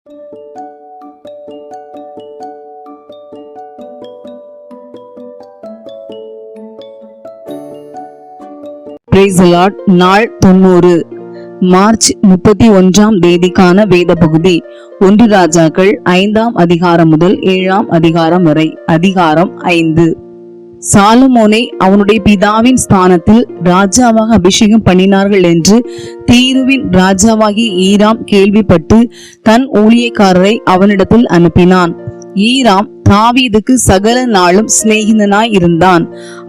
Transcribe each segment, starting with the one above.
Praise the Lord. நாள் 90, March 31ஆம் தேதிக்கான வேத பகுதி 1 ராஜாக்கள் 5ஆம் அதிகாரம் முதல் 7ஆம் அதிகாரம் வரை. அதிகாரம் 5. சாலமோனை அவனுடைய பிதாவின் ஸ்தானத்தில் ராஜாவாக அபிஷேகம் பண்ணினார்கள் என்று தீருவின் ராஜாவாகிய ஈராம் கேள்விப்பட்டு தன் ஊழியக்காரரை அவனிடத்தில் அனுப்பினான். ஈராம் தாவீதுக்கு சகல நாளும் சிநேகிதனாய் இருந்தான்.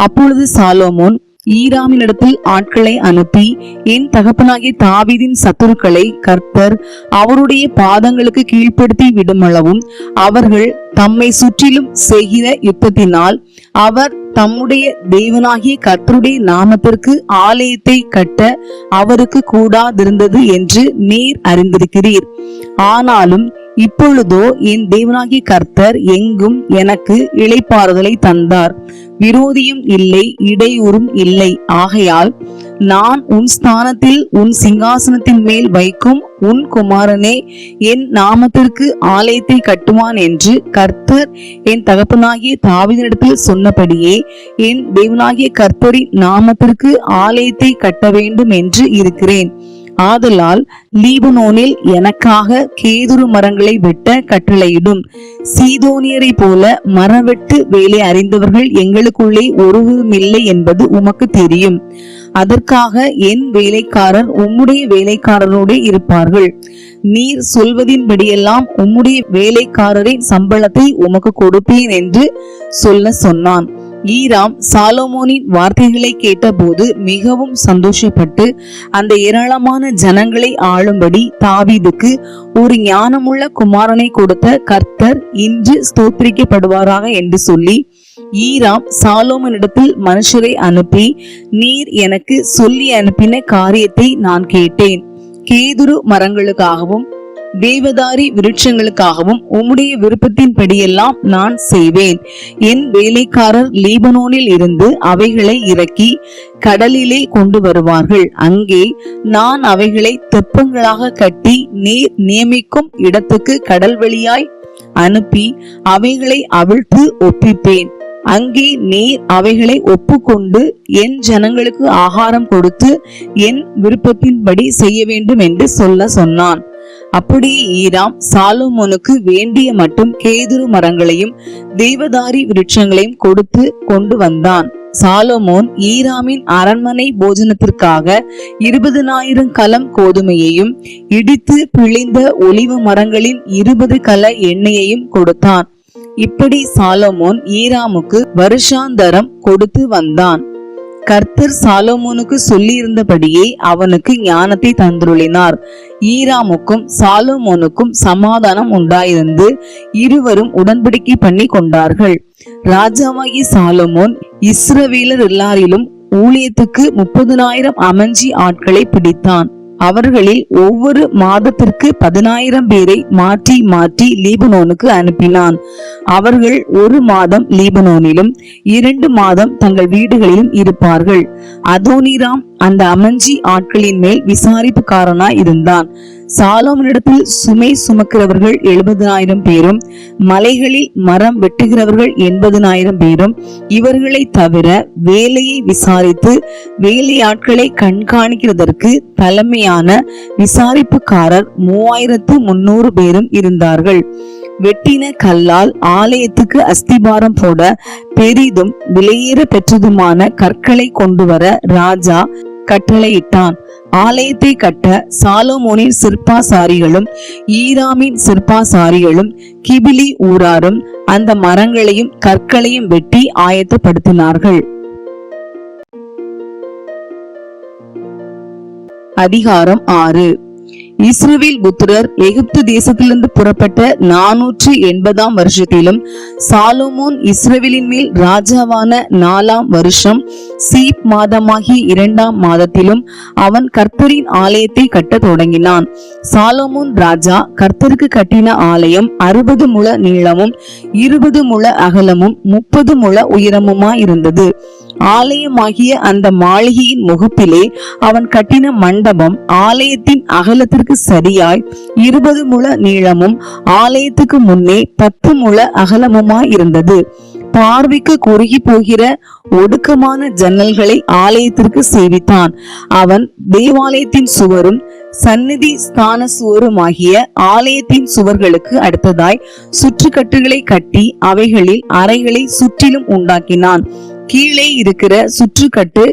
அப்பொழுது சாலமோன் ஈராமினிடத்தில் ஆட்களை அனுப்பி, என் தகப்பனாகிய தாவீதின் சத்துருக்களை கர்த்தர் அவருடைய பாதங்களுக்கு கீழ்ப்படுத்தி விடுமளவும் அவர்கள் தம்மை சுற்றிலும் செய்கிற யுத்தத்தினால் அவர் தம்முடைய தேவனாகிய கர்த்தருடைய நாமத்திற்கு ஆலயத்தை கட்ட அவருக்கு கூடாதிருந்தது என்று நீர் அறிந்திருக்கிறீர். ஆனாலும் இப்பொழுதோ என் தேவனாகிய கர்த்தர் எங்கும் எனக்கு இளைப்பாறுதலை தந்தார். விரோதியும் இல்லை, இடையூறும் இல்லை. ஆகையால் நான் உன் ஸ்தானத்தில் உன் சிங்காசனத்தின் மேல் வைக்கும் உன் குமாரனே என் நாமத்திற்கு ஆலயத்தை கட்டுவான் என்று கர்த்தர் என் தகப்பனாகிய தாவீதினிடத்தில் சொன்னபடியே என் தேவனாகிய கர்த்தரின் நாமத்திற்கு ஆலயத்தை கட்ட வேண்டும் என்று இருக்கிறேன். ஆதலால் லீபனோனில் எனக்காக கேதுரு மரங்களை வெட்ட கட்டளையிடும். சீதோனியரை போல மரவெட்டு வேலை அறிந்தவர்கள் எங்களுக்குள்ளே ஒருவருமில்லை என்பது உமக்கு தெரியும். அதற்காக என் வேலைக்காரர் உம்முடைய வேலைக்காரரோடு இருப்பார்கள். நீர் சொல்வதின்படியெல்லாம் உம்முடைய வேலைக்காரரின் சம்பளத்தை உமக்கு கொடுப்பேன் என்று சொல்ல சொன்னான். ஈராம் சாலமோனின் வார்த்தைகளை கேட்டபோது மிகவும் சந்தோஷப்பட்டு அந்த ஏராளமான ஜனங்களை ஆளும்படி தாவீதுக்கு ஒரு ஞானமுள்ள குமாரனை கொடுத்த கர்த்தர் இன்று ஸ்தோத்திரிக்கப்படுவாராக என்று சொல்லி ஈராம் சாலோமோனிடத்தில் மனுஷரை அனுப்பி, நீர் எனக்கு சொல்லி அனுப்பின காரியத்தை நான் கேட்டேன். கேதுரு மரங்களுக்காகவும் தேவதாரி விருட்சங்களுக்காகவும் உம்முடைய விருப்பத்தின்படியெல்லாம் நான் செய்வேன். என் வேலைக்காரர் லீபனோனில் இருந்து அவைகளை இறக்கி கடலிலே கொண்டு வருவார்கள். அங்கே நான் அவைகளை தெப்பங்களாக கட்டி நீர் நியமிக்கும் இடத்துக்கு கடல் வழியாய் அனுப்பி அவைகளை அவிழ்த்து ஒப்பிப்பேன். அங்கே நீர் அவைகளை ஒப்புக்கொண்டு என் ஜனங்களுக்கு ஆகாரம் கொடுத்து என் விருப்பத்தின்படி செய்ய வேண்டும் என்று சொல்ல சொன்னான். அப்படியே ஈராம் சாலமோனுக்கு வேண்டிய மட்டும் கேதுரு மரங்களையும் தேவதாரி விருட்சங்களையும் கொடுத்து கொண்டு வந்தான். சாலமோன் ஈராமின் அரண்மனை போஜனத்திற்காக 20,000 கலம் கோதுமையையும் இடித்து பிழிந்த ஒலிவ மரங்களின் 20 கல எண்ணெயையும் கொடுத்தான். இப்படி சாலமோன் ஈராமுக்கு வருஷாந்தரம் கொடுத்து வந்தான். கர்த்தர் சாலமோனுக்கு சொல்லி இருந்தபடியே அவனுக்கு ஞானத்தை தந்துருளினார். ஈராமுக்கும் சாலமோனுக்கும் சமாதானம் உண்டாயிருந்து இருவரும் உடன்படிக்கை பண்ணி கொண்டார்கள். ராஜாவாகிய சாலமோன் இஸ்ரவேலர் எல்லாரிலும் ஊழியத்துக்கு 30,000 அமஞ்சி ஆட்களை பிடித்தான். அவர்களில் ஒவ்வொரு மாதத்திற்கு 10,000 பேரை மாற்றி மாற்றி லீபனோனுக்கு அனுப்பினான். அவர்கள் 1 மாதம் லீபனோனிலும் 2 மாதம் தங்கள் வீடுகளிலும் இருப்பார்கள். அதோனிராம் அந்த அமஞ்சி ஆட்களின் மேல் விசாரிப்புக்காரனாய் இருந்தான். சாலோமோனிடத்தில் சுமை சுமக்கிறவர்கள் 70,000 பேரும் மலைகளில் மரம் வெட்டுகிறவர்கள் 80,000 பேரும் இவர்களை தவிர வேலையை விசாரித்து வேலையாட்களை கண்காணிக்கிறதற்கு தலைமையான விசாரிப்புக்காரர் 3,300 பேரும் இருந்தார்கள். வெட்டின கல்லால் ஆலயத்துக்கு அஸ்திபாரம் போட பெரிதும் விலையேற பெற்றதுமான கற்களை கொண்டு வர ராஜா கட்டளையிட்டான். ஆலயத்தை கட்ட சாலமோனின் சிற்பாசாரிகளும் ஈராமின் சிற்பாசாரிகளும் கிபிலி ஊராரும் அந்த மரங்களையும் கற்களையும் வெட்டி ஆயத்தப்படுத்தினார்கள். அதிகாரம் 6. இஸ்ரவேல் புத்திரர் எகிப்து தேசத்திலிருந்து புறப்பட்ட 480ஆம் வருஷத்திலும் சாலமோன் இஸ்ரவேலின் மேல் ராஜாவான 4ஆம் வருஷம் சீப் மாதமாகிய 2ஆம் மாதத்திலும் அவன் கர்த்தரின் ஆலயத்தை கட்ட தொடங்கினான். சாலமோன் ராஜா கர்த்தருக்கு கட்டின ஆலயம் 60 முழ நீளமும் 20 முழ அகலமும் 30 முழ உயரமுமாய் இருந்தது. ஆலயமாகிய அந்த மாளிகையின் முகப்பிலே அவன் கட்டின மண்டபம் ஆலயத்தின் அகலத்திற்கு சரியாய் 20 முழ நீளமும் ஆலயத்துக்கு முன்னே 10 முழ அகலமுமாய் இருந்தது. பார்வைக்கு குறுகி போகிற ஒடுக்கமான ஜன்னல்களை ஆலயத்திற்கு செய்வித்தான். அவன் தேவாலயத்தின் சுவரும் சந்நிதி ஸ்தான சுவருமாகிய ஆலயத்தின் சுவர்களுக்கு அடுத்ததாய் சுற்றுக்கட்டுகளை கட்டி அவைகளில் அறைகளை சுற்றிலும் உண்டாக்கினான். கீழே இருக்கிற சுற்றுக்கட்டு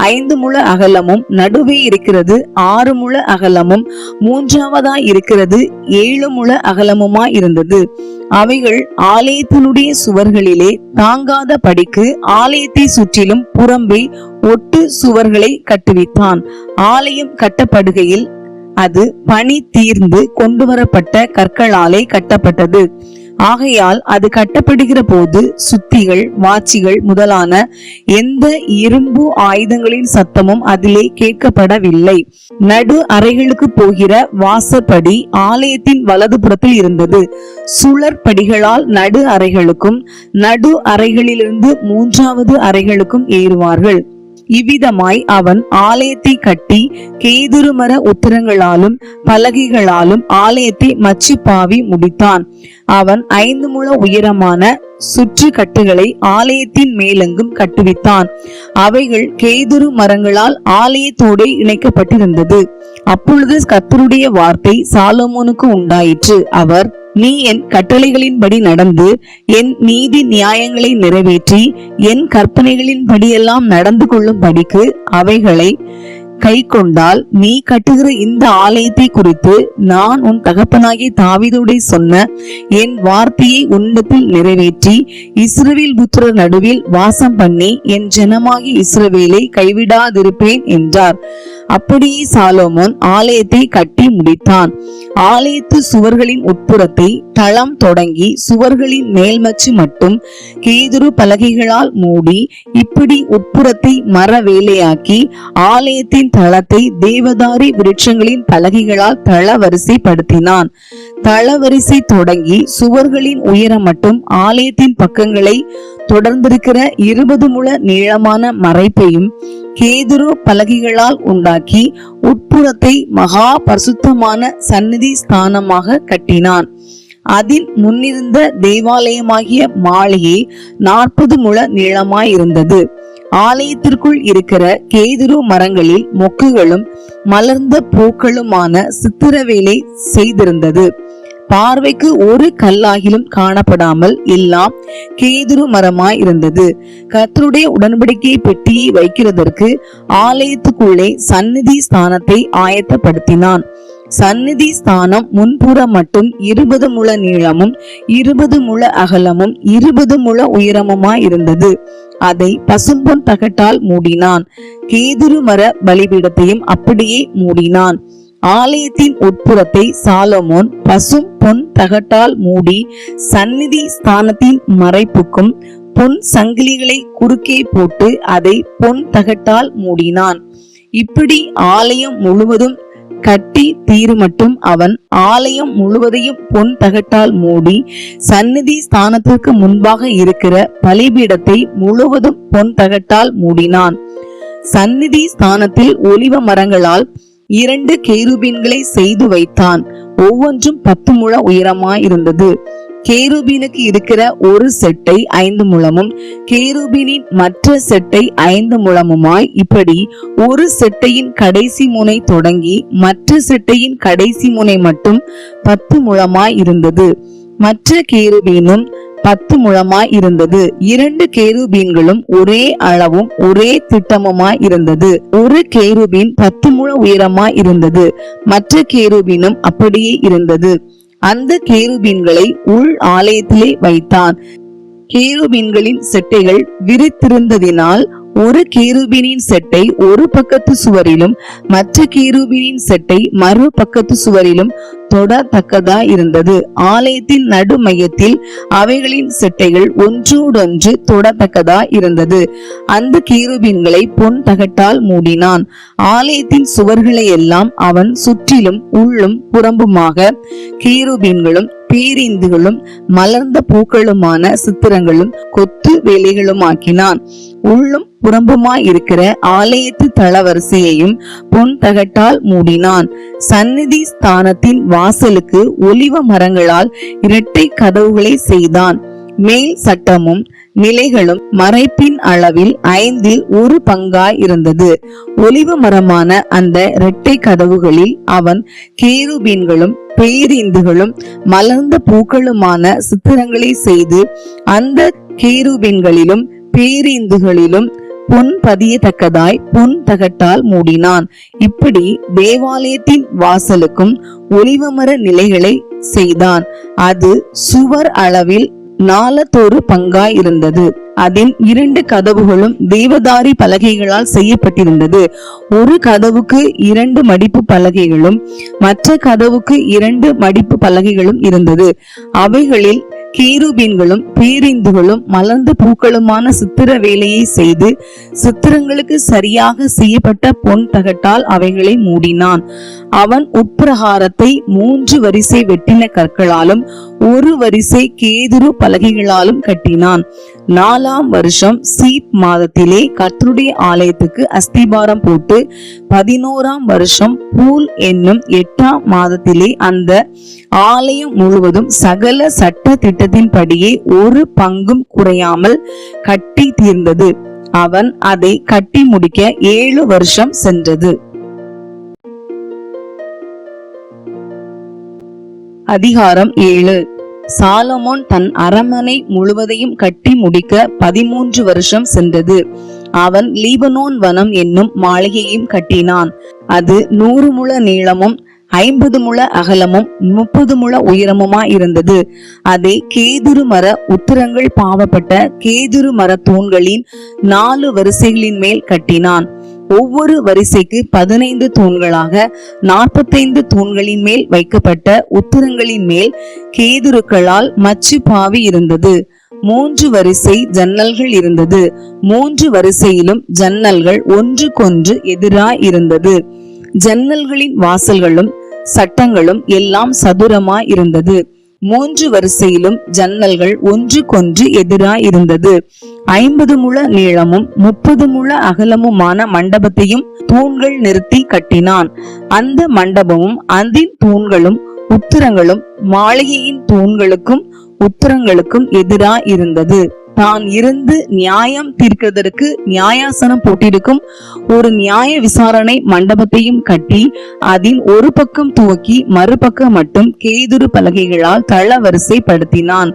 5 முழ அகலமும், நடுவே இருக்கிறது 6 முழ அகலமும், மூன்றாவதாய் இருக்கிறது 7 முழ அகலமுமாய் இருந்தது. அவைகள் ஆலயத்தினுடைய சுவர்களிலே தாங்காத படிக்கு ஆலயத்தை சுற்றிலும் புறம்பே ஒட்டு சுவர்களை கட்டுவித்தான். ஆலயம் கட்டப்படுகையில் அது பனி தீர்ந்து கொண்டு வரப்பட்ட கற்களாலே கட்டப்பட்டது. ஆகையால் அது கட்டப்படுகிற போது சுத்திகள், வாச்சிகள் முதலான எந்த இரும்பு ஆயுதங்களின் சத்தமும் அதிலே கேட்கப்படவில்லை. நடு அறைகளுக்கு போகிற வாசப்படி ஆலயத்தின் வலது புறத்தில் இருந்தது. சுழற்படிகளால் நடு அறைகளுக்கும் நடு அறைகளிலிருந்து 3வது அறைகளுக்கும் ஏறுவார்கள். இவ்விதமாய் அவன் ஆலயத்தை கட்டி கேதுரு மர உத்திரங்களாலும் பலகைகளாலும் ஆலயத்தை மச்சிப்பாவி முடித்தான். அவன் 5 முழ உயரமான சுற்று கட்டுகளை ஆலயத்தின் மேலெங்கும் கட்டுவித்தான். அவைகள் கேதுரு மரங்களால் ஆலயத்தோடு இணைக்கப்பட்டிருந்தது. அப்பொழுது கர்த்தருடைய வார்த்தை சாலமோனுக்கு உண்டாயிற்று. அவர், நீ என் கட்டளைகளின்படி நடந்து என் நீதி நியாயங்களை நிறைவேற்றி என் கற்பனைகளின் படியெல்லாம் நடந்து கொள்ளும் படிக்கு அவைகளை கை கொண்டால் நீ கட்டுகிற இந்த ஆலயத்தை குறித்து நான் உன் தகப்பனாகிய தாவீதோடே சொன்ன என் வார்த்தையை உன்னிடத்தில் நிறைவேற்றி இஸ்ரவேல் புத்திரர் நடுவில் வாசம் பண்ணி என் ஜனமாகி இஸ்ரவேலை கைவிடாதிருப்பேன் என்றார். அப்படியே சாலோமோன் ஆலயத்தை கட்டி முடித்தான். ஆலயத்து சுவர்களின் உட்புறத்தை தளம் தொடங்கி சுவர்களின் மேல்மச்சு மட்டும் கேதுரு பலகைகளால் மூடி இப்படி உட்புறத்தை மர வேலையாக்கி ஆலயத்தின் தளத்தை தேவதாரி விருட்சங்களின் பலகைகளால் தளவரிசைப்படுத்தினான். தளவரிசை தொடங்கி சுவர்களின் உயரம் மட்டும் ஆலயத்தின் பக்கங்களை தொடர்ந்திருக்கிற 20 முழ நீளமான மறைப்பையும் கேதுரு பலகைகளால் உண்டாக்கி உட்புறத்தை மகா பரிசுத்தமான சந்நிதி ஸ்தானமாக கட்டினான். அதில் முன்னிருந்த தேவாலயமாகிய மாளிகை 40 முழ நீளமாயிருந்தது. ஆலயத்திற்குள் இருக்கிற கேதுரு மரங்களில் மொக்குகளும் மலர்ந்த பூக்களுமான சித்திரவேலை செய்திருந்தது. பார்வைக்கு ஒரு கல்லாகிலும் காணப்படாமல் எல்லாம் கேதுரு மரமாய் இருந்தது. கர்த்தருடைய உடன்படிக்கை பெட்டியை வைக்கிறதற்கு ஆலயத்துக்குள்ளே சந்நிதி ஸ்தானத்தை ஆயத்தப்படுத்தினான். சந்நிதி ஸ்தானம் முன்புறம் மட்டும் 20 முழ நீளமும் 20 முழ அகலமும் 20 முழ உயரமுமாய் இருந்தது. அதை பசும்பொன் தகட்டால் மூடினான். கேதுரு மர பலிபீடத்தையும் அப்படியே மூடினான். ஆலயத்தின் உட்புறத்தை சாலமோன் பசும் பொன் தகட்டால் மூடி சந்நிதி ஸ்தானத்தின் மறைப்புக்கும் பொன் சங்கிலிகளை குறுக்கே போட்டு அதை பொன் தகட்டால் மூடினான். இப்படி ஆலயம் முழுவதும் கட்டி தீரு மட்டும் அவன் ஆலயம் முழுவதையும் பொன் தகட்டால் மூடி சந்நிதி ஸ்தானத்திற்கு முன்பாக இருக்கிற பலிபீடத்தை முழுவதும் பொன் தகட்டால் மூடினான். சந்நிதி ஸ்தானத்தில் ஒலிவ மரங்களால் 2 கேருபீன்களை செய்து வைத்தான். ஒவ்வொன்றும் 10 முழ உயரமாய் இருந்தது. கேருபீனுக்கு இருக்கிற ஒரு செட்டை 5 முழமும் கேருபீனின் மற்ற செட்டை 5 முழமுமாய் இப்படி ஒரு செட்டையின் கடைசி முனை தொடங்கி மற்ற செட்டையின் கடைசி முனை மட்டும் 10 முழமாய் இருந்தது. மற்ற கேருபீனும் 10 முழமாய் இருந்தது. 2 கேருபீன்களும் ஒரே அளவும் ஒரே திட்டமுமாய் இருந்தது. ஒரு கேருபீன் 10 முழ உயரமாய் இருந்தது. மற்ற கேருபீனும் அப்படியே இருந்தது. அந்த கேருபீன்களை உள் ஆலயத்திலே வைத்தான். கேருபீன்களின் செட்டைகள் விரித்திருந்ததினால் ஒரு கேருபீனின் செட்டை ஒரு பக்கத்து சுவரிலும் மற்ற கேருபீனின் செட்டை மறு பக்கத்து சுவரிலும் தொடத்தக்கதா இருந்தது. ஆலயத்தின் நடு மையத்தில் அவைகளின் செட்டைகள் ஒன்றோடொன்று தொடத்தக்கதா இருந்தது. அந்த கேருபீன்களை பொன் தகட்டால் மூடினான். ஆலயத்தின் சுவர்களை எல்லாம் அவன் சுற்றிலும் உள்ளும் புறம்புமாக கேருபீன்களும் பேரிந்துகளும் மலர்ந்த பூக்களுமான சித்திரங்களும் கொத்து வேலைகளுமாக்கினான். உள்ளும் புறம்புமாய் இருக்கிற ஆலயத்து தளவரிசையையும் பொன் தகட்டால் மூடினான். சந்நிதி ஸ்தானத்தின் வாசலுக்கு ஒலிவ மரங்களால் இரட்டை கதவுகளை செய்தான். மேல் சட்டமும் நிலைகளும் மறைப்பின் அளவில் 1/5 இருந்தது. ஒலிவ மரமான அந்த இரட்டை கதவுகளில் அவன் கேருபீன்களும் பேரிந்துகளும் மலர்ந்த பூக்களுமான சித்திரங்களை செய்து அந்த கேருபீன்களிலும் பேரிந்துகளிலும் பொன் பதியத்தக்கதாய் பொன் தகட்டால் மூடினான். இப்படி தேவாலயத்தின் வாசலுக்கும் ஒலிவமர நிலைகளை செய்தான். அது சுவர் அளவில் 4/4 இருந்தது. அதன் 2 கதவுகளும் தேவதாரி பலகைகளால் செய்யப்பட்டிருந்தது. ஒரு கதவுக்கு 2 மடிப்பு பலகைகளும் மற்ற கதவுக்கு 2 மடிப்பு பலகைகளும் இருந்தது. அவைகளில் கேருபீன்களும் பேரிந்துகளும் மலர்ந்த பூக்களுமான சித்திர வேலையை செய்து சித்திரங்களுக்கு சரியாக செய்யப்பட்ட பொன் தகட்டால் அவைகளை மூடினான். அவன் உட்பிரகாரத்தை 3 வரிசை வெட்டின கற்களாலும் 1 வரிசை கேதுரு பலகைகளாலும் கட்டினான். 4ஆம் வருஷம் சீப் மாதத்திலே கர்த்தருடைய ஆலயத்துக்கு அஸ்திபாரம் போட்டு 11ஆம் வருஷம் பூல் என்னும் 8ஆம் மாதத்திலே அந்த ஆலயம் முழுவதும் சகல சட்ட திட்டத்தின்படியே 1 பங்கும் குறையாமல் கட்டி தீர்ந்தது. அவன் அதை கட்டி முடிக்க 7 வருஷம் சென்றது. அதிகாரம் 7. சாலமோன் தன் அரமனை முழுவதையும் கட்டி முடிக்க 13 வருஷம் சென்றது. அவன் லீபனோன் வனம் என்னும் மாளிகையும் கட்டினான். அது 100 முழ நீளமும் 50 முழ அகலமும் 30 முழ உயரமுமா இருந்தது. அதை கேதுரு மர உத்திரங்கள் பாவப்பட்ட கேதுரு மர தூண்களின் 4 வரிசைகளின் மேல் கட்டினான். ஒவ்வொரு வரிசைக்கு 15 தூண்களாக 45 தூண்களின் மேல் வைக்கப்பட்ட உத்திரங்களின் மேல் கேதுருக்களால் மச்சு பாவி இருந்தது. 3 வரிசை ஜன்னல்கள் இருந்தது. 3 வரிசையிலும் ஜன்னல்கள் ஒன்றுக்கொன்று எதிராய் இருந்தது. ஜன்னல்களின் வாசல்களும் சட்டங்களும் எல்லாம் சதுரமாய் இருந்தது. 3 வரிசையிலும் ஜன்னல்கள் ஒன்றுக்கொன்று எதிராய் இருந்தது. 50 முழ நீளமும் 30 முழ அகலமுமான மண்டபத்தையும் தூண்கள் நிறுத்தி கட்டினான். அந்த மண்டபமும் அதன் தூண்களும் உத்திரங்களும் மாளிகையின் தூண்களுக்கும் உத்திரங்களுக்கும் எதிராய் இருந்தது. தான் இருந்து நியாயம் தீர்க்கிறதற்கு நியாயாசனம் போட்டிருக்கும் ஒரு நியாய விசாரணை மண்டபத்தையும் கட்டி அதன் ஒரு பக்கம் துவக்கி மறுபக்கம் மட்டும் கேதுரு பலகைகளால் தளவரிசைப்படுத்தினான்.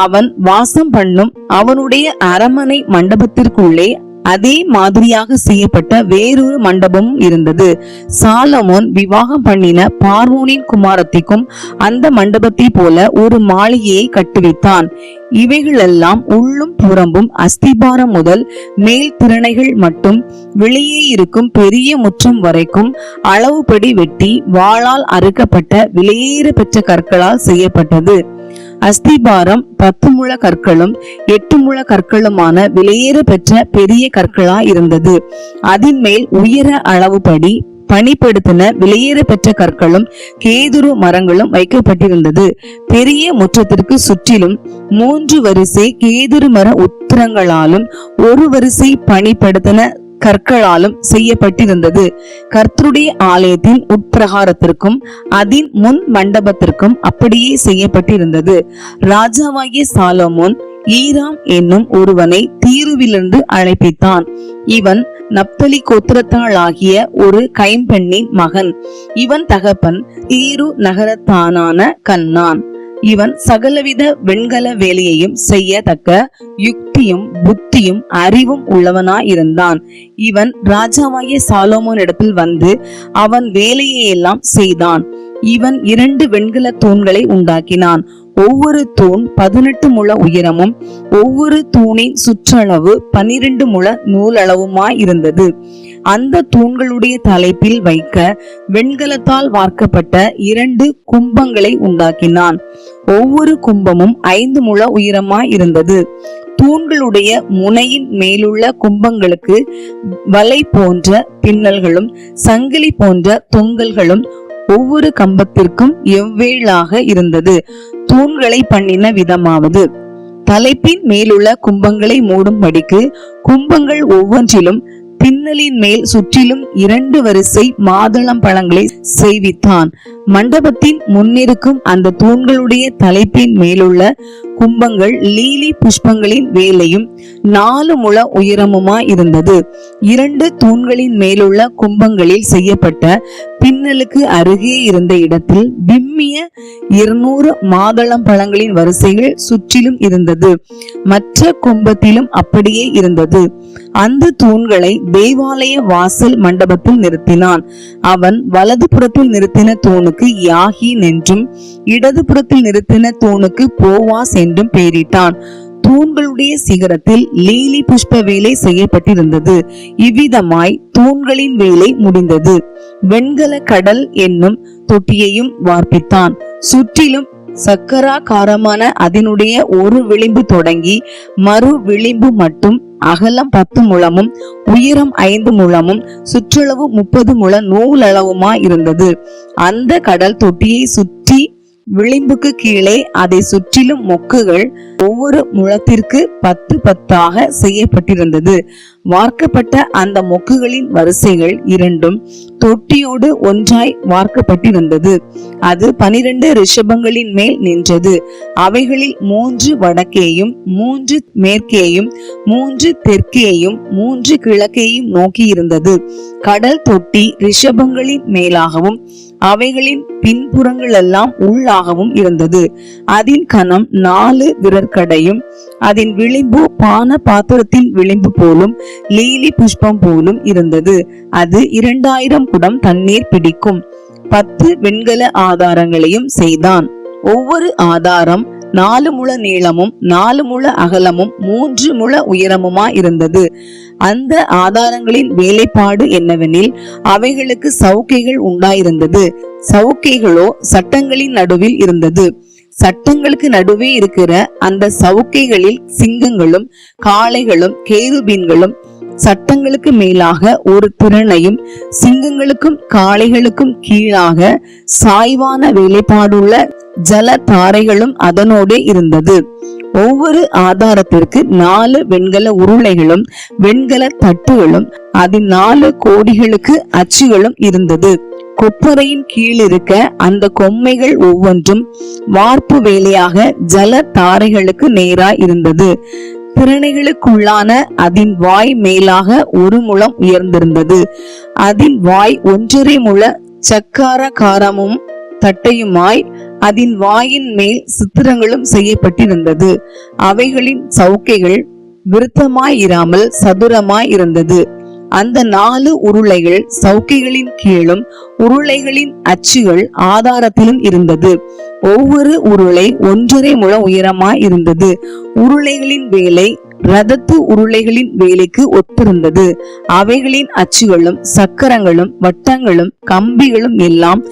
அவன் வாசம் பண்ணும் அவனுடைய அரமனை மண்டபத்திற்குள்ளே அதே மாதிரியாக செய்யப்பட்ட வேறொரு மண்டபமும் இருந்தது. சாலமோன் விவாகம் பண்ணின பார்வோனின் குமாரத்திக்கும் அந்த மண்டபத்தை போல ஒரு மாளிகையை கட்டுவித்தான். இவைகளெல்லாம் உள்ளும் புறம்பும் அஸ்திபாரம் முதல் மேல் திறனைகள் மட்டும் வெளியே இருக்கும் பெரிய முற்றம் வரைக்கும் அளவுபடி வெட்டி வாளால் அறுக்கப்பட்ட விலையேற பெற்ற கற்களால் செய்யப்பட்டது. அஸ்திபாரம் 10 முழ கற்களும் 8 முழ கற்களுமான விலையேற பெற்ற பெரிய கற்களா இருந்தது. அதன் மேல் உயர அளவுபடி பணிப்படுத்தின விலையேற பெற்ற கற்களும் கேதுரு மரங்களும் வைக்கப்பட்டிருந்தது. பெரிய முற்றத்திற்கு சுற்றிலும் 3 வரிசை கேதுரு மர உத்திரங்களாலும் 1 வரிசை பணிப்படுத்தின கற்களாலும் செய்யப்பட்டிருந்தது. கர்த்தருடைய ஆலயத்தின் உட்பிரகாரத்திற்கும் அதன் முன் மண்டபத்திற்கும் அப்படியே செய்யப்பட்டிருந்தது. ராஜாவாகிய சாலமோன் ஈராம் என்னும் ஒருவனை தீருவிலிருந்து அழைப்பித்தான். இவன் நப்தலி கோத்திரத்தாளாகிய ஒரு கைம்பெண்ணின் மகன். இவன் தகப்பன் தீரு நகரத்தானான கண்ணான். இவன் சகலவித வெண்கல வேலையையும் செய்யத்தக்க யுக்தியும் புத்தியும் அறிவும் உள்ளவனாயிருந்தான். இவன் ராஜாவாகிய சாலோமோனிடத்தில் வந்து அவன் வேலையை எல்லாம் செய்தான். இவன் 2 வெண்கல தூண்களை உண்டாக்கினான். ஒவ்வொரு தூண் 18 முழ உயரமும் ஒவ்வொரு தூணின் சுற்றளவு 12 முழ நூலளவுமாய் இருந்தது. அந்த தூண்களுடைய தலைப்பில் வைக்க வெண்கலத்தால் வார்க்கப்பட்ட 2 கும்பங்களை உண்டாக்கினான். ஒவ்வொரு கும்பமும் 5 முழ உயரமாய் இருந்தது. தூண்களுடைய முனையின் மேலுள்ள கும்பங்களுக்கு வலை போன்ற பின்னல்களும் சங்கிலி போன்ற தொங்கல்களும் ஒவ்வொரு கம்பத்திற்கும் எவ்வேளாக இருந்தது. தூண்களை பண்ணின விதமாவது, தலைப்பின் மேலுள்ள கும்பங்களை மூடும்படிக்கு கும்பங்கள் ஒவ்வொன்றிலும் பின்னலின் மேல் சுற்றிலும் 2 வரிசை மாதுளம் பழங்களை செய்வித்தான். மண்டபத்தின் முன்னிருக்கும் அந்த தூண்களுடைய தலைப்பின் மேலுள்ள கும்பங்கள் லீலி புஷ்பங்களின் வேலையும் 4 முழ உயரமுமாய் இருந்தது. 2 தூண்களின் மேலுள்ள கும்பங்களில் செய்யப்பட்ட பின்னலுக்கு அருகே இருந்த இடத்தில் விம்மிய 200 மாதுளம் பழங்களின் வரிசைகள் சுற்றிலும் இருந்தது. மற்ற கும்பத்திலும் அப்படியே இருந்தது. அந்த தூண்களை தேவாலய வாசல் மண்டபத்தில் நிறுத்தினான். அவன் வலது புறத்தில் நிறுத்தின தூணுக்கு யாகீன் என்றும் இடது புறத்தில் நிறுத்தின தூணுக்கு போவாஸ் என்றும் பெயரிட்டான். தூண்களுடைய சிகரத்தில் லீலி புஷ்ப வேலை செய்யப்பட்டிருந்தது. இவ்விதமாய் தூண்களின் வேலை முடிந்தது. வெண்கல கடல் என்னும் தொட்டியையும் வார்ப்பித்தான். சுற்றிலும் சக்கராகாரமான அதனுடைய ஒரு விளிம்பு தொடங்கி மறு விளிம்பு மட்டும் அகலம் 10 முழமும் உயரம் 5 முழமும் சுற்றளவு 30 முழ நூலளவுமா இருந்தது. அந்த கடல் தொட்டியை சுற்றி விளிம்புக்கு கீழே அதை சுற்றிலும் மொக்குகள் ஒவ்வொரு முழத்திற்கு 10 10ஆக செய்யப்பட்டிருந்தது. வார்க்கப்பட்ட அந்த மொக்குகளின் வரிசைகள் 2 தொட்டியோடு ஒன்றாய் வார்க்கப்பட்டிருந்தது. அது 12 ரிஷபங்களின் மேல் நின்றது. அவைகளில் 3 வடக்கேயும் 3 மேற்கேயும் 3 தெற்கேயும் 3 கிழக்கேயும் நோக்கி இருந்தது. கடல் தொட்டி ரிஷபங்களின் மேலாகவும் அவைகளின் பின்புறங்கள் எல்லாம் உள்ளாகவும் இருந்தது. அதன் கனம் 4 விரற்கடையும் அதன் விளிம்பு பான பாத்திரத்தின் விளிம்பு போலும் லீலி புஷ்பம் போலும் இருந்தது. அது 2000 குடம் தண்ணீர் பிடிக்கும். 10 வெண்கல ஆதாரங்களையும் செய்தான். ஒவ்வொரு ஆதாரம் 4 முழ நீளமும் 4 முழ அகலமும் 3 முழ உயரமுமா இருந்தது. அந்த ஆதாரங்களின் வேலைப்பாடு என்னவெனில், அவைகளுக்கு சவுக்கைகள் உண்டாயிருந்தது. சவுக்கைகளோ சட்டங்களின் நடுவில் இருந்தது. சட்டங்களுக்கு நடுவே இருக்கிற அந்த சவுக்கைகளில் சிங்கங்களும் காளைகளும் கேருபீன்களும் சட்டங்களுக்கு மேலாக ஒரு திறனையும் சிங்கங்களுக்கும் காளைகளுக்கும் கீழாக சாய்வான வேலைப்பாடுள்ள ஜல தாரைகளும் அதனோடே இருந்தது. ஒவ்வொரு ஆதாரத்திற்கு 4 வெண்கல உருளைகளும் வெண்கல தட்டுகளும் அதன் 4 கோடிகளுக்கு அச்சுகளும் இருந்தது. கொப்பரையின் கீழ் இருக்க அந்த கொம்மைகள் ஒவ்வொன்றும் வார்ப்பு வேலையாக ஜல தாரைகளுக்கு நேராய் இருந்தது. திறனைகளுக்குள்ளான அதன் வாய் மேலாக 1 முழம் உயர்ந்திருந்தது. அதன் வாய் 1.5 முழ சக்காரகாரமும் தட்டையுமாய் அதன் வாயின் மேல் சித்திரங்களும் செய்யப்பட்டிருந்தது. அவைகளின் சவுக்கைகள் விருத்தமாய் இராமல் சதுரமாய் இருந்தது. அந்த 4 உருளைகள் சவுக்கைகளின் கீழும் உருளைகளின் அச்சுகள் ஆதாரத்திலும் இருந்தது. ஒவ்வொரு உருளை 1.5 முழ உயரமாய் இருந்தது. உருளைகளின் வேலை ரதத்து உருளைகளின் வேலைக்கு ஒத்திருந்தது. அவைகளின் அச்சுகளும் சக்கரங்களும் வட்டங்களும் கம்பிகளும் எல்லாம்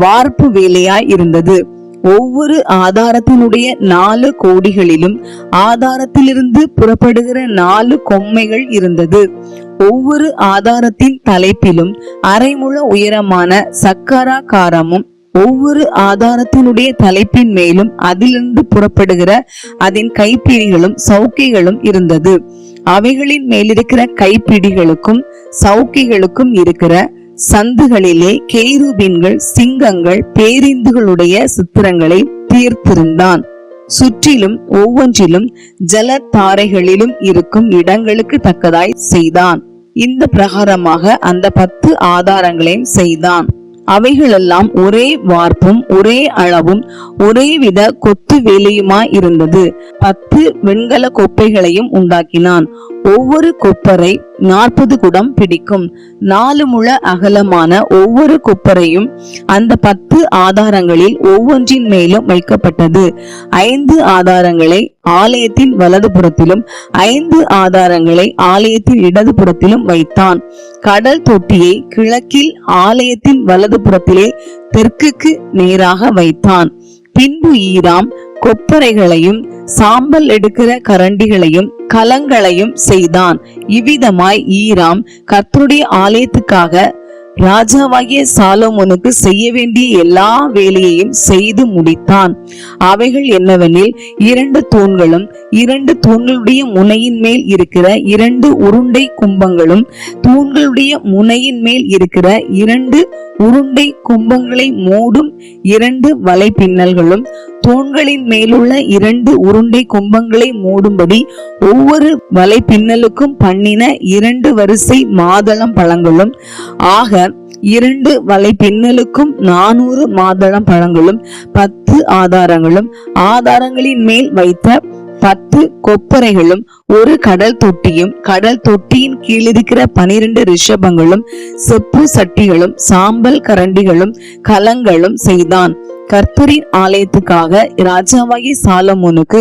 வார்ப்பு வேலையாய் இருந்தது. ஒவ்வொரு ஆதாரத்தினுடைய 4 கோடிகளிலும் ஆதாரத்திலிருந்து புறப்படுகிற 4 கொம்மைகள் இருந்தது. ஒவ்வொரு ஆதாரத்தின் தலைப்பிலும் 1/2 முழ உயரமான சக்கராகாரமும் ஒவ்வொரு ஆதாரத்தினுடைய தலைப்பின் மேலும் அதிலிருந்து புறப்படுகிற அதன் கைப்பிடிகளும் சவுக்கைகளும் இருந்தது. அவைகளின் மேலிருக்கிற கைப்பிடிகளுக்கும் சவுக்கைகளுக்கும் இருக்கிற சந்துகளிலே கேருபீன்கள் சிங்கங்கள் பேரிந்துகளுடைய சித்திரங்களை தீர்த்திருந்தான். சுற்றிலும் ஒவ்வொன்றிலும் ஜல தாரைகளிலும் இருக்கும் இடங்களுக்கு தக்கதாய் செய்தான். இந்த பிரகாரமாக அந்த 10 ஆதாரங்களையும் செய்தான். அவைகளெல்லாம் ஒரே வார்ப்பும் ஒரே அளவும் ஒரே வித கொத்து வேலையுமாய் இருந்தது. 10 வெண்கல கொப்பைகளையும் உண்டாக்கினான். ஒவ்வொரு கொப்பரை 40 குடம் பிடிக்கும். 4 முழ அகலமான ஒவ்வொரு கொப்பரையும் அந்த 10 ஆதாரங்களில் ஒவ்வொன்றின் மேலும் வைக்கப்பட்டது. 5 ஆதாரங்களை ஆலயத்தின் வலது புறத்திலும் 5 ஆதாரங்களை ஆலயத்தின் இடது புறத்திலும் வைத்தான். கடல் தொட்டியை கிழக்கில் ஆலயத்தின் வலது புறத்திலே தெற்குக்கு நேராக வைத்தான். பின்பு ஈராம் கொப்பரைகளையும் சாம்பல் எடுக்கிற கரண்டிகளையும் கலங்களையும் செய்தான். இவ்விதமாய் ஈராம் கர்த்தருடைய ஆலயத்துக்காக ராஜாவாகிய சாலோமோனுக்கு செய்ய வேண்டிய எல்லா வேலையையும் செய்து முடித்தான். அவைகள் என்னவெனில், 2 தூண்களும் 2 தூண்களுடைய முனையின் மேல் இருக்கிற 2 உருண்டை கும்பங்களும், தூண்களுடைய முனையின் மேல் இருக்கிற 2 உருண்டை கும்பங்களை மூடும் 2 வலை பின்னல்களும், தூண்களின் மேலுள்ள 2 உருண்டை கும்பங்களை மூடும்படி ஒவ்வொரு வலை பின்னலுக்கும் பண்ணின 2 வரிசை மாதளம் பழங்களும், ஆக 2 வலை பின்னலுக்கும் 400 மாதளம் பழங்களும், 10 ஆதாரங்களும், ஆதாரங்களின் மேல் வைத்த 10 கொப்பரைகளும், ஒரு கடல் தொட்டியும், கடல் தொட்டியின் கீழிருக்கிற 12 ரிஷபங்களும், செப்பு சட்டிகளும், சாம்பல் கரண்டிகளும், கலங்களும் செய்தான். கர்த்தரின் ஆலயத்துக்காக ராஜாவாகிய சாலமோனுக்கு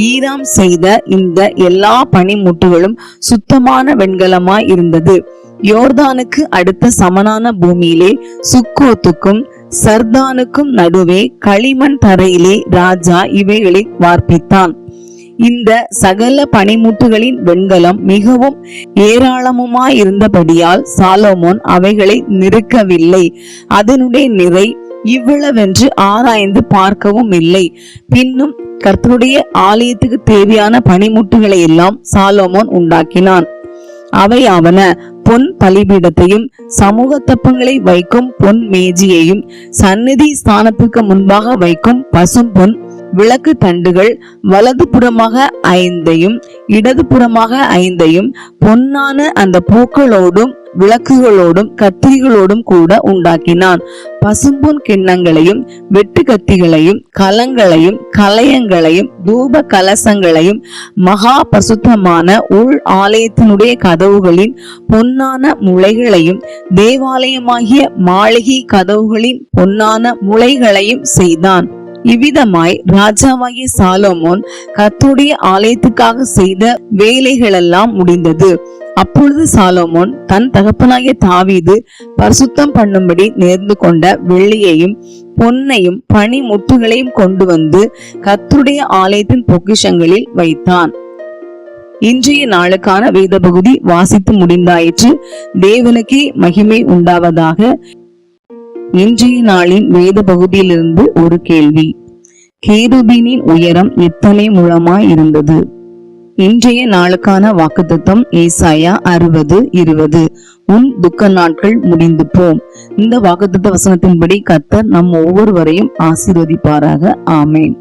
ஈராம் செய்த இந்த எல்லா பனிமுட்டுகளும் சுத்தமான வெண்கலமாய் இருந்தது. யோர்தானுக்கு அடுத்த சமனான பூமியிலே சுக்கோத்துக்கும் சர்தானுக்கும் நடுவே களிமண் தரையிலே ராஜா இவைகளை வார்ப்பித்தான். இந்த சகல பனிமுட்டுகளின் வெண்கலம் மிகவும் ஏராளமுமாயிருந்தபடியால் சாலோமோன் அவைகளை நிறுக்கவில்லை. அதனுடைய நிறை இவ்வளவென்று ஆராய்ந்து பார்க்கவும் இல்லை. பின்னும் கர்த்தருடைய ஆலயத்துக்கு தேவையான பனிமுட்டுகளை எல்லாம் சாலோமோன் உண்டாக்கினான். அவையாவன பொன் பலிபீடத்தையும், சமூக தப்பங்களை வைக்கும் பொன் மேஜியையும், சந்நிதி ஸ்தானத்துக்கு முன்பாக வைக்கும் பசும் பொன் விளக்கு தண்டுகள், வலது புறமாக 5ஐயும் இடது புறமாக 5ஐயும் பொன்னான அந்த பூக்களோடும் விளக்குகளோடும் கத்திரிகளோடும் கூட உண்டாக்கினான். பசும்பொன் கிண்ணங்களையும், வெட்டு கத்திகளையும், கலங்களையும், கலயங்களையும், தூப கலசங்களையும், மகா பசுத்தமான உள் ஆலயத்தினுடைய கதவுகளின் பொன்னான முளைகளையும், தேவாலயமாகிய மாளிகை கதவுகளின் பொன்னான முளைகளையும் செய்தான். இவ்விதமாய் ராஜாவாகிய சாலோமோன் கர்த்தருடைய ஆலயத்துக்காக செய்த வேலைகளெல்லாம் முடிந்தது. அப்பொழுது சாலோமோன் தன் தகப்பனாகிய தாவீது பரிசுத்தம் பண்ணும்படி நேர்ந்து கொண்ட வெள்ளியையும் பொன்னையும் பனிமுட்டுகளையும் கொண்டு வந்து கர்த்தருடைய ஆலயத்தின் பொக்கிஷங்களில் வைத்தான். இன்றைய நாளுக்கான வேத பகுதி வாசித்து முடிந்தாயிற்று. தேவனுக்கே மகிமை உண்டாவதாக. இன்றைய நாளின் வேத பகுதியிலிருந்து ஒரு கேள்வி. கேருபீனின் உயரம் எத்தனை முழமாய் இருந்தது? இன்றைய நாளுக்கான வாக்குத்தத்தம் ஏசாயா 60:20. உன் துக்க நாட்கள் முடிந்து போம். இந்த வாக்குத்தத்த வசனத்தின்படி கர்த்தர் நம் ஒவ்வொருவரையும் ஆசீர்வதிப்பாராக. ஆமேன்.